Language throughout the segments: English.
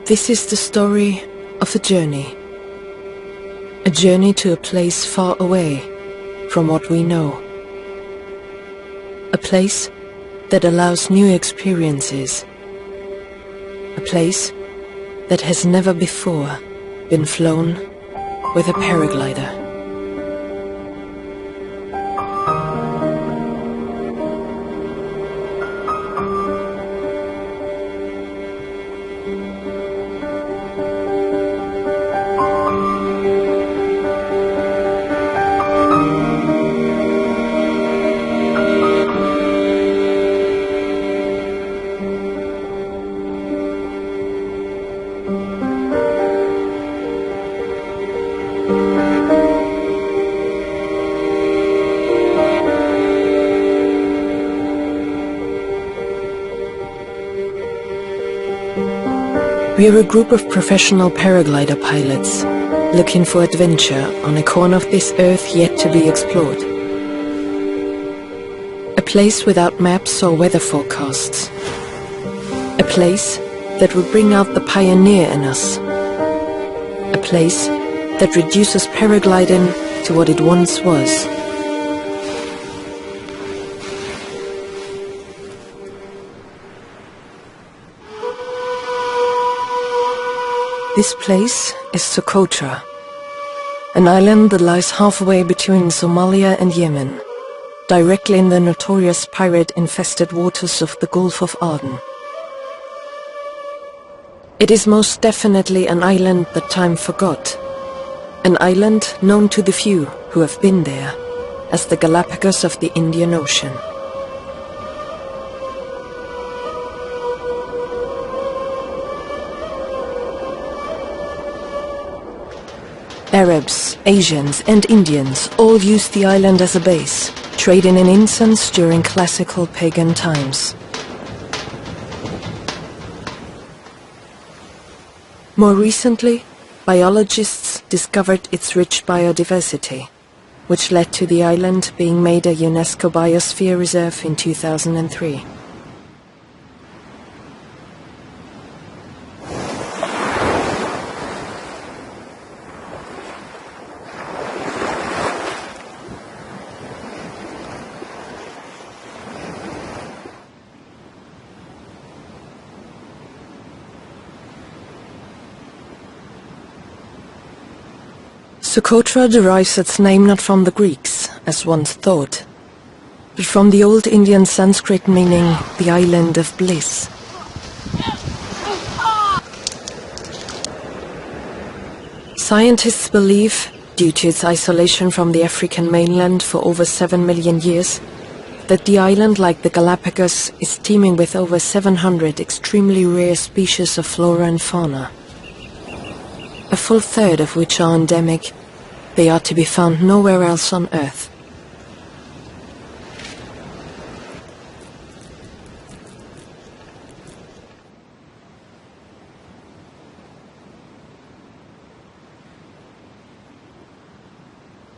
This is the story of a journey. A journey to a place far away from what we know. A place that allows new experiences. A place that has never before been flown with a paraglider. We are a group of professional paraglider pilots looking for adventure on a corner of this earth yet to be explored. A place without maps or weather forecasts. A place that will bring out the pioneer in us. A place that reduces paragliding to what it once was. This place is Socotra, an island that lies halfway between Somalia and Yemen, directly in the notorious pirate-infested waters of the Gulf of Aden. It is most definitely an island that time forgot, an island known to the few who have been there as the Galapagos of the Indian Ocean. Arabs, Asians and Indians all used the island as a base, trading in incense during classical pagan times. More recently, biologists discovered its rich biodiversity, which led to the island being made a UNESCO Biosphere Reserve in 2003. Socotra derives its name not from the Greeks, as once thought, but from the old Indian Sanskrit meaning the island of bliss. Scientists believe, due to its isolation from the African mainland for over 7 million years, that the island, like the Galapagos, is teeming with over 700 extremely rare species of flora and fauna. A full third of which are endemic. They are to be found nowhere else on Earth.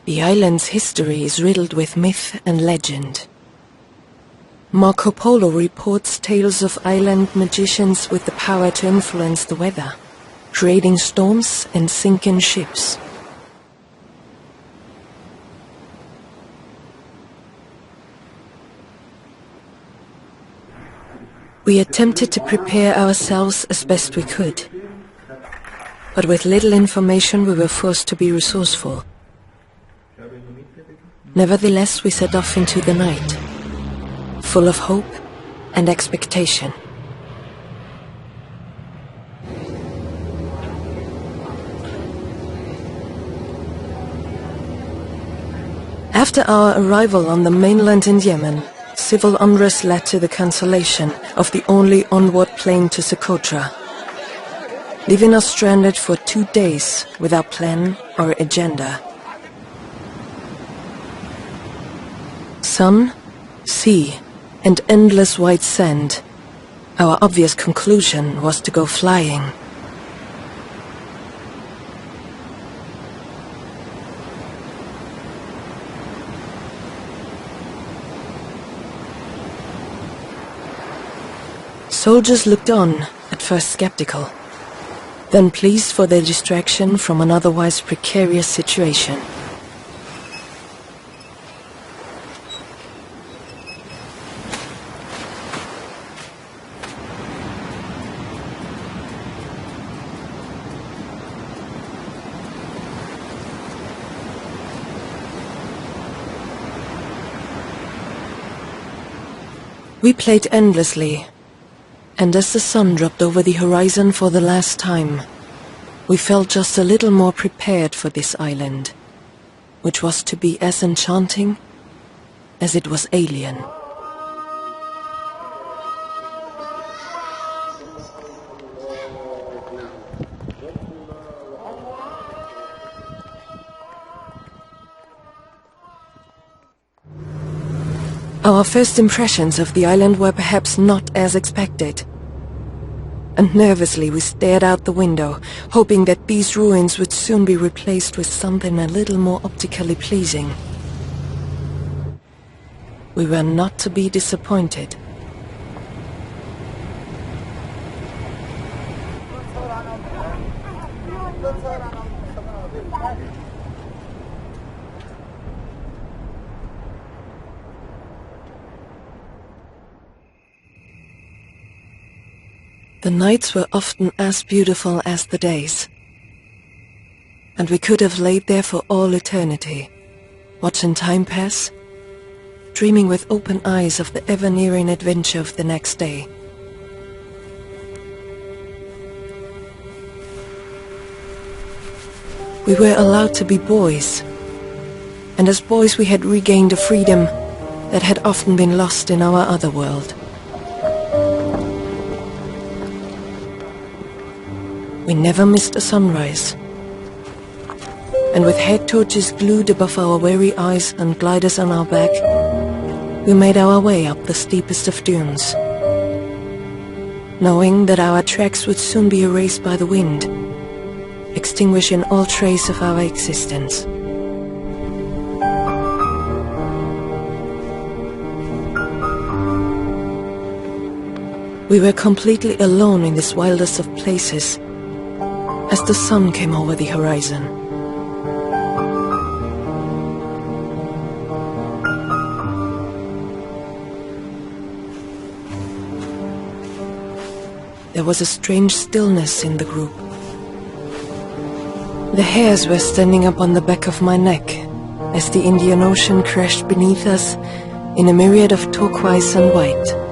The island's history is riddled with myth and legend. Marco Polo reports tales of island magicians with the power to influence the weather, creating storms and sinking ships. We attempted to prepare ourselves as best we could, but with little information we were forced to be resourceful. Nevertheless, we set off into the night, full of hope and expectation. After our arrival on the mainland in Yemen, civil unrest led to the cancellation of the only onward plane to Socotra, leaving us stranded for 2 days without plan or agenda. Sun, sea, and endless white sand. Our obvious conclusion was to go flying. Soldiers looked on, at first skeptical, then pleased for their distraction from an otherwise precarious situation. We played endlessly, and as the sun dropped over the horizon for the last time, we felt just a little more prepared for this island, which was to be as enchanting as it was alien. Our first impressions of the island were perhaps not as expected. And nervously we stared out the window, hoping that these ruins would soon be replaced with something a little more optically pleasing. We were not to be disappointed. The nights were often as beautiful as the days, and we could have laid there for all eternity, watching time pass, dreaming with open eyes of the ever-nearing adventure of the next day. We were allowed to be boys, and as boys we had regained a freedom that had often been lost in our other world. We never missed a sunrise, and with head torches glued above our weary eyes and gliders on our back, we made our way up the steepest of dunes, knowing that our tracks would soon be erased by the wind, extinguishing all trace of our existence. We were completely alone in this wildest of places as the sun came over the horizon. There was a strange stillness in the group. The hairs were standing up on the back of my neck as the Indian Ocean crashed beneath us in a myriad of turquoise and white.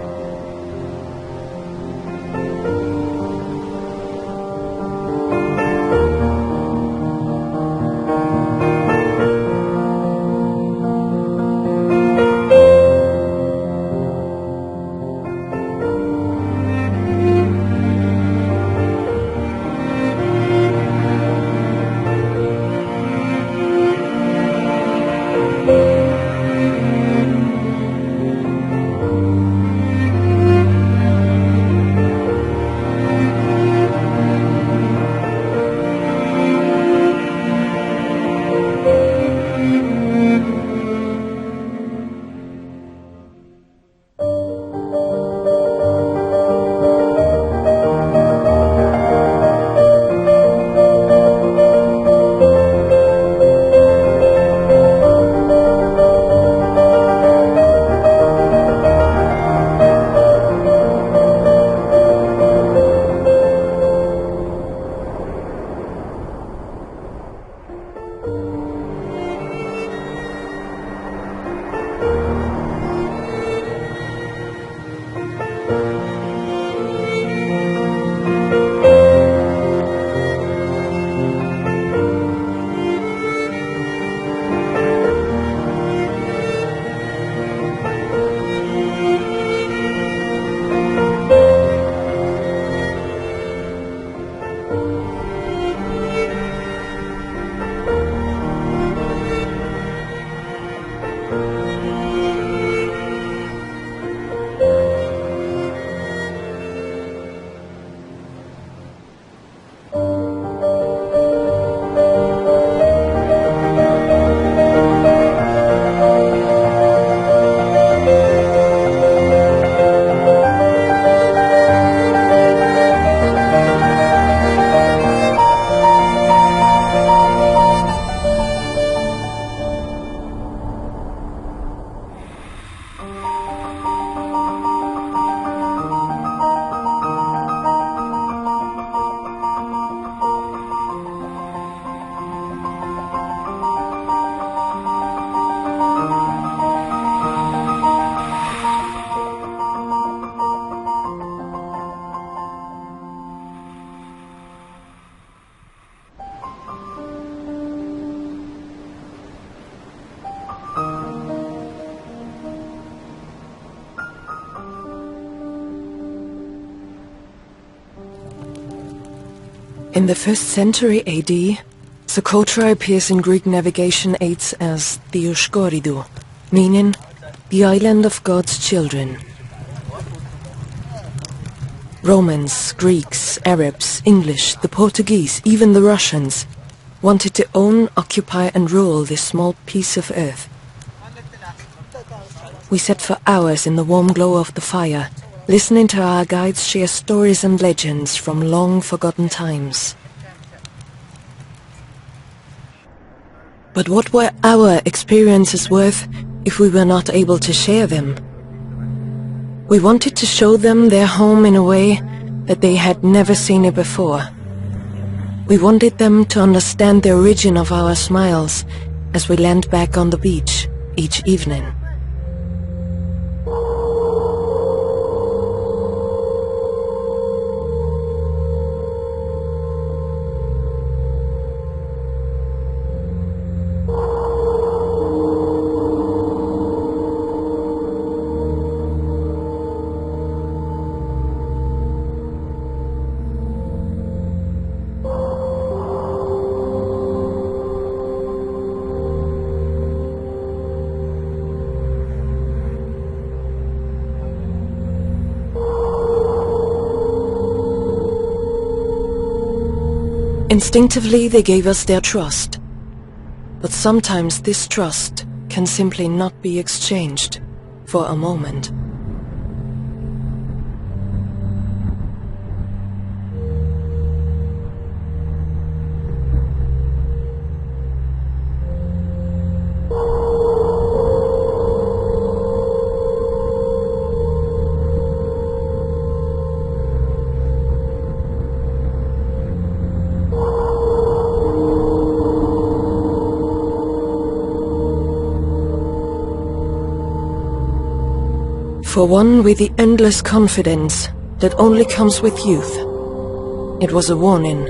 In the 1st century AD, Socotra appears in Greek navigation aids as Dioscoridu, meaning the island of God's children. Romans, Greeks, Arabs, English, the Portuguese, even the Russians wanted to own, occupy and rule this small piece of earth. We sat for hours in the warm glow of the fire, listening to our guides share stories and legends from long forgotten times. But what were our experiences worth if we were not able to share them? We wanted to show them their home in a way that they had never seen it before. We wanted them to understand the origin of our smiles as we land back on the beach each evening. Instinctively, they gave us their trust. But sometimes this trust can simply not be exchanged for a moment. For one with the endless confidence that only comes with youth, it was a warning.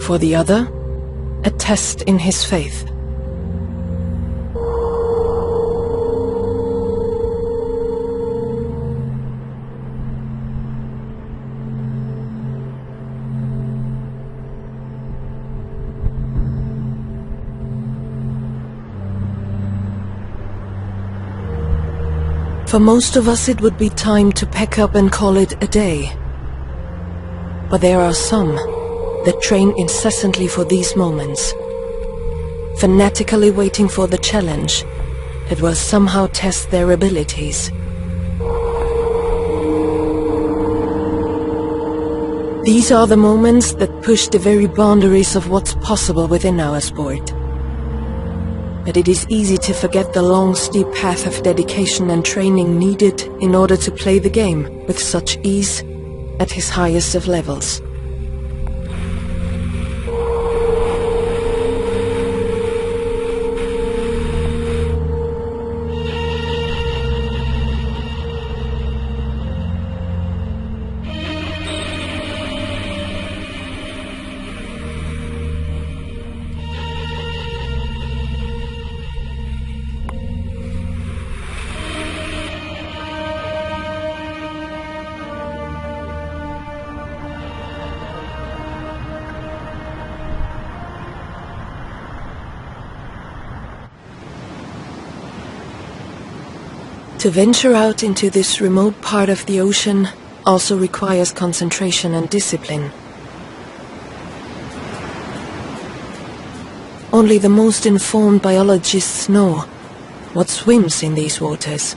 For the other, a test in his faith. For most of us it would be time to pack up and call it a day. But there are some that train incessantly for these moments, fanatically waiting for the challenge that will somehow test their abilities. These are the moments that push the very boundaries of what's possible within our sport. But it is easy to forget the long, steep path of dedication and training needed in order to play the game with such ease at his highest of levels. To venture out into this remote part of the ocean also requires concentration and discipline. Only the most informed biologists know what swims in these waters.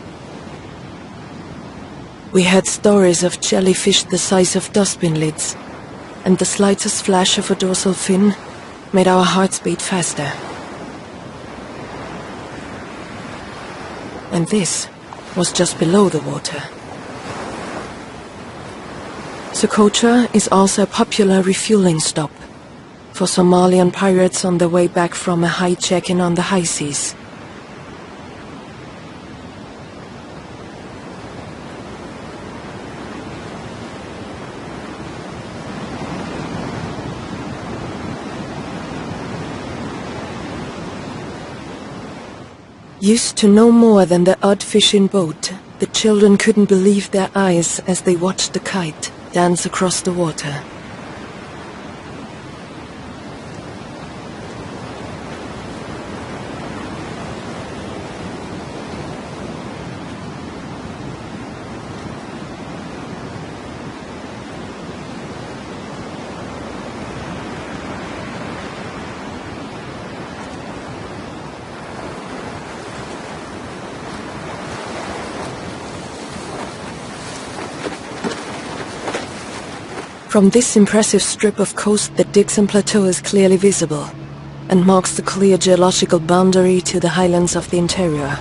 We heard stories of jellyfish the size of dustbin lids, and the slightest flash of a dorsal fin made our hearts beat faster. And this was just below the water. Socotra is also a popular refueling stop for Somalian pirates on their way back from a hijacking on the high seas. Used to no more than the odd fishing boat, the children couldn't believe their eyes as they watched the kite dance across the water. From this impressive strip of coast, the Dixon Plateau is clearly visible and marks the clear geological boundary to the highlands of the interior.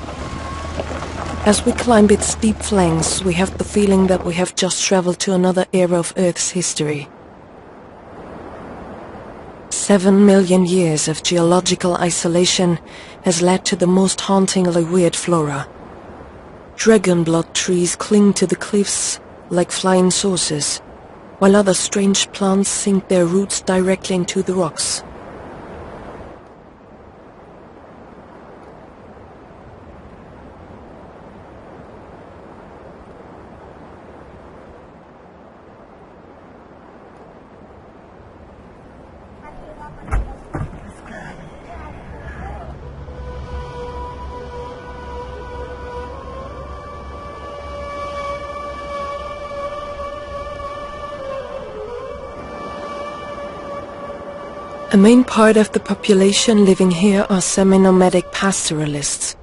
As we climb its steep flanks, we have the feeling that we have just traveled to another era of Earth's history. 7 million years of geological isolation has led to the most hauntingly weird flora. Dragon blood trees cling to the cliffs like flying saucers, while other strange plants sink their roots directly into the rocks. A main part of the population living here are semi-nomadic pastoralists,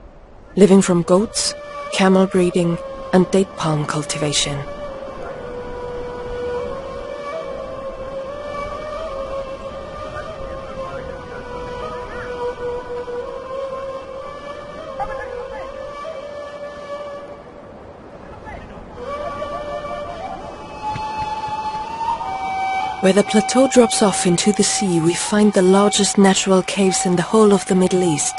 living from goats, camel breeding, and date palm cultivation. Where the plateau drops off into the sea, we find the largest natural caves in the whole of the Middle East.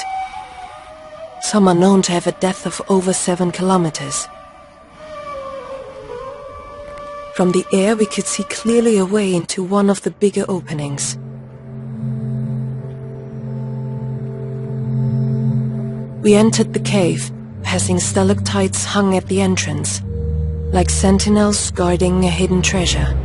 Some are known to have a depth of over 7 kilometers. From the air, we could see clearly a way into one of the bigger openings. We entered the cave, passing stalactites hung at the entrance, like sentinels guarding a hidden treasure.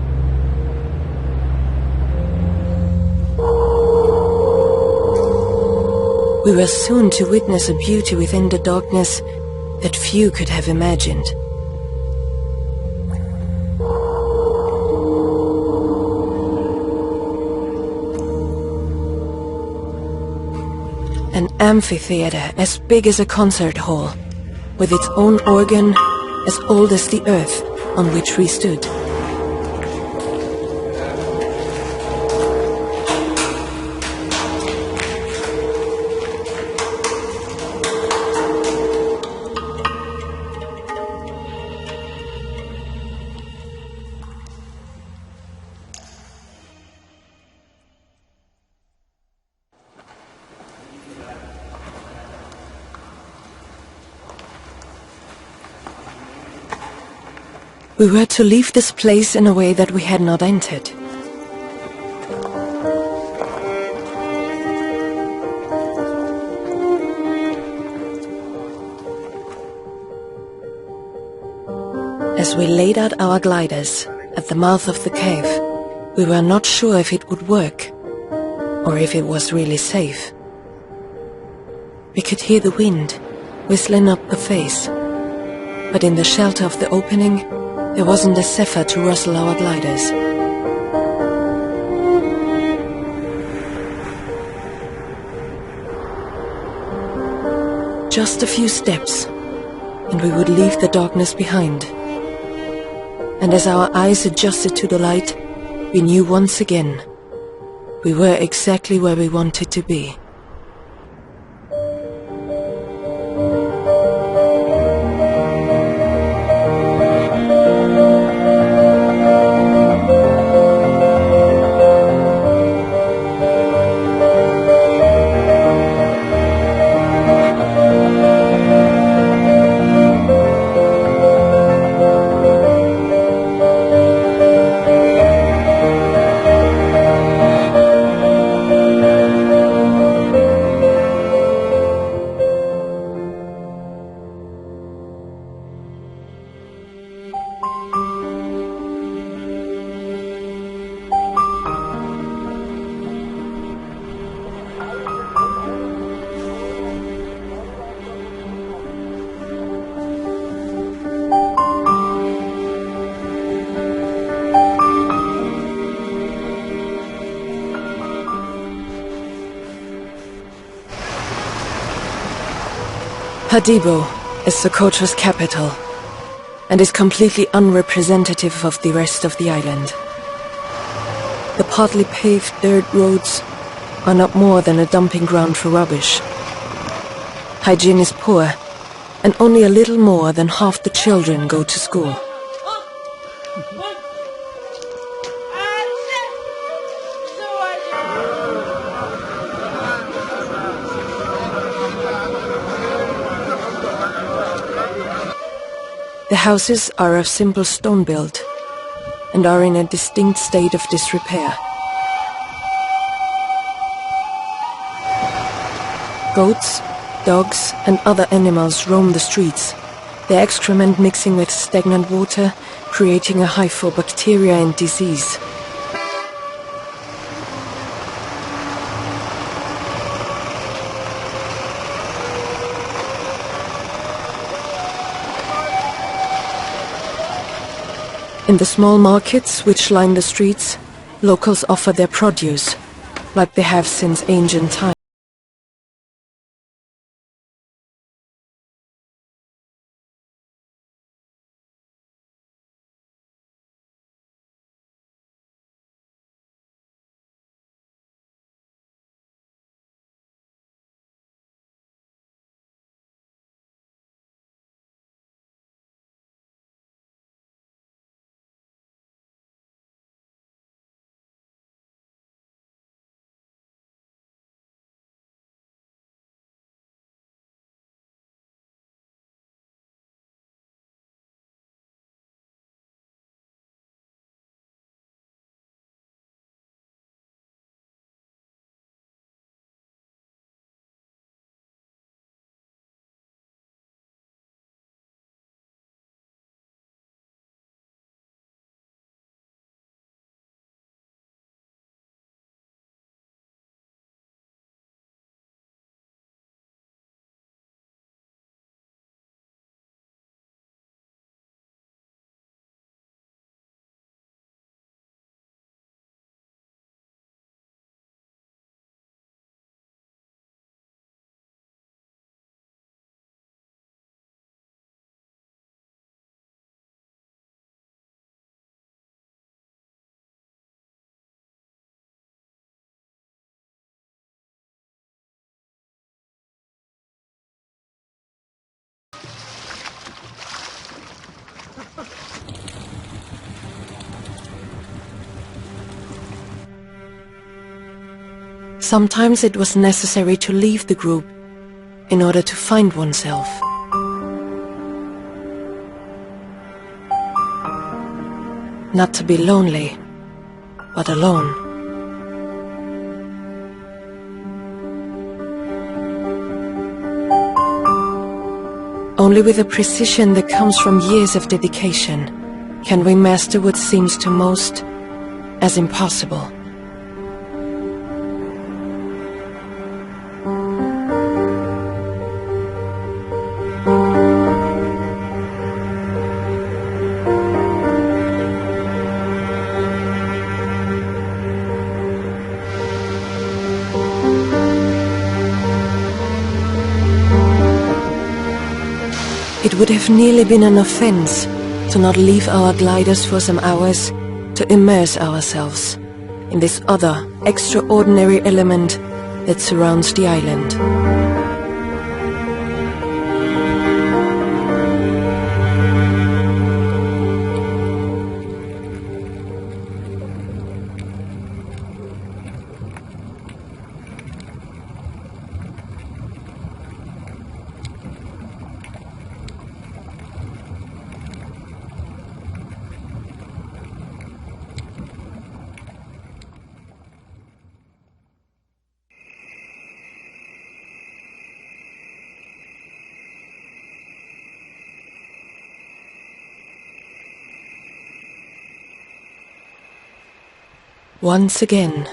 We were soon to witness a beauty within the darkness that few could have imagined. An amphitheater as big as a concert hall, with its own organ as old as the earth on which we stood. We were to leave this place in a way that we had not entered. As we laid out our gliders at the mouth of the cave, we were not sure if it would work or if it was really safe. We could hear the wind whistling up the face, but in the shelter of the opening, there wasn't a zephyr to rustle our gliders. Just a few steps, and we would leave the darkness behind. And as our eyes adjusted to the light, we knew once again we were exactly where we wanted to be. Qadibo is Socotra's capital and is completely unrepresentative of the rest of the island. The partly paved dirt roads are not more than a dumping ground for rubbish. Hygiene is poor, and only a little more than half the children go to school. The houses are of simple stone build and are in a distinct state of disrepair. Goats, dogs and other animals roam the streets, their excrement mixing with stagnant water, creating a hive for bacteria and disease. In the small markets which line the streets, locals offer their produce, like they have since ancient times. Sometimes it was necessary to leave the group in order to find oneself. Not to be lonely, but alone. Only with a precision that comes from years of dedication can we master what seems to most as impossible. It would have nearly been an offense to not leave our gliders for some hours to immerse ourselves in this other, extraordinary element that surrounds the island. Once again,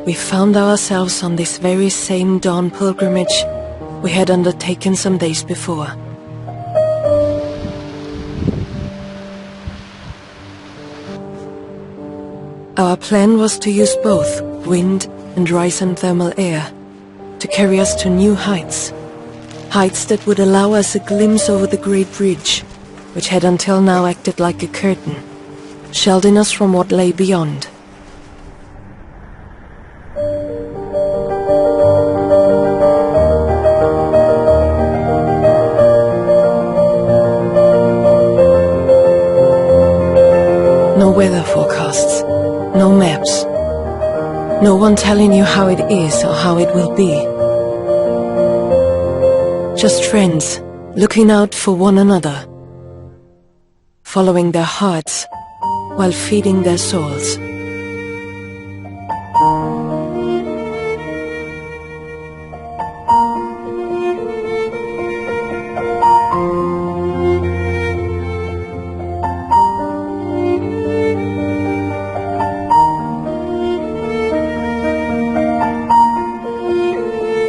we found ourselves on this very same dawn pilgrimage we had undertaken some days before. Our plan was to use both wind and rise and thermal air to carry us to new heights, Heights that would allow us a glimpse over the great bridge, which had until now acted like a curtain, shielding us from what lay beyond. No weather forecasts, no maps, no one telling you how it is or how it will be. Just friends, looking out for one another, following their hearts while feeding their souls.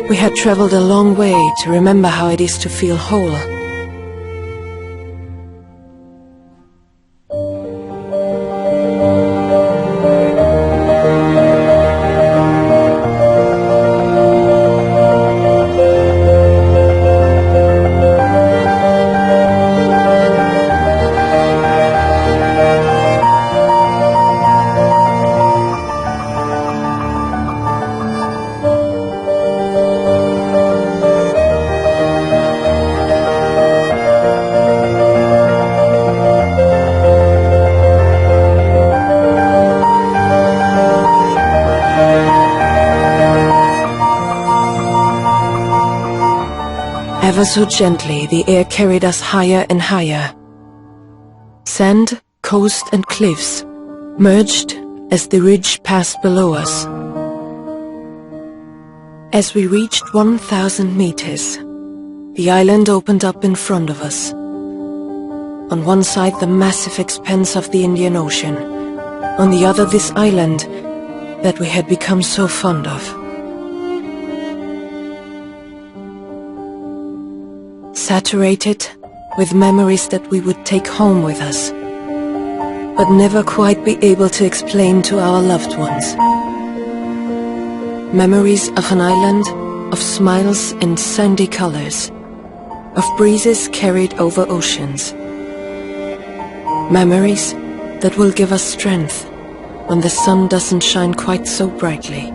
We had traveled a long way to remember how it is to feel whole. Ever so gently, the air carried us higher and higher. Sand, coast and cliffs merged as the ridge passed below us. As we reached 1,000 meters, the island opened up in front of us. On one side, the massive expanse of the Indian Ocean. On the other, this island that we had become so fond of. Saturated with memories that we would take home with us, but never quite be able to explain to our loved ones. Memories of an island, of smiles and sandy colors, of breezes carried over oceans. Memories that will give us strength when the sun doesn't shine quite so brightly.